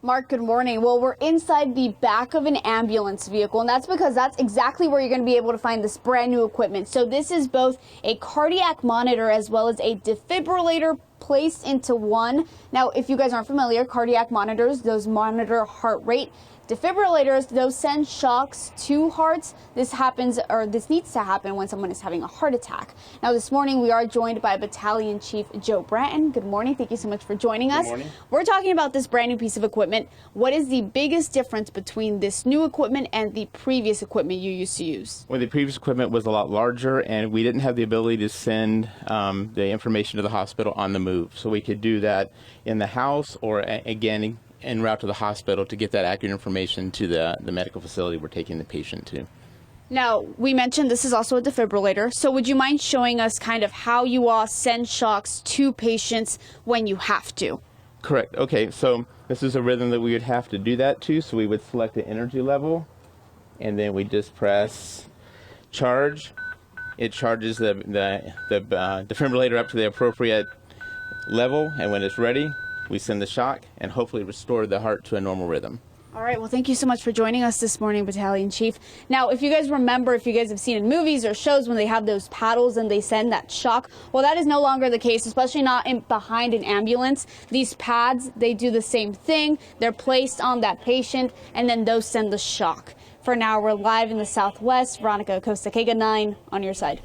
Mark, good morning. Well, we're inside the back of an ambulance vehicle, and that's because that's exactly where you're going to be able to find this brand new equipment. So this is both a cardiac monitor as well as a defibrillator placed into one. Now, if you guys aren't familiar, cardiac monitors, those monitor heart rate. Defibrillators, those send shocks to hearts. This needs to happen when someone is having a heart attack. Now, this morning we are joined by Battalion Chief Joe Bratton. Good morning. Thank you so much for joining us. Good morning. We're talking about this brand new piece of equipment. What is the biggest difference between this new equipment and the previous equipment you used to use? Well, the previous equipment was a lot larger, and we didn't have the ability to send the information to the hospital on the move. So we could do that in the house or, again, en route to the hospital to get that accurate information to the medical facility we're taking the patient to. Now, we mentioned this is also a defibrillator, so would you mind showing us kind of how you all send shocks to patients when you have to? Correct. Okay, so this is a rhythm that we would have to do that to, so we would select the energy level, and then we just press charge. It charges the defibrillator up to the appropriate level, and when it's ready, we send the shock and hopefully restore the heart to a normal rhythm. All right, well, thank you so much for joining us this morning, Battalion Chief. Now, if you guys remember, if you guys have seen in movies or shows when they have those paddles and they send that shock, well, that is no longer the case, especially not behind an ambulance. These pads, they do the same thing. They're placed on that patient, and then those send the shock. For now, we're live in the Southwest. Veronica Acosta, KGUN 9 on your side.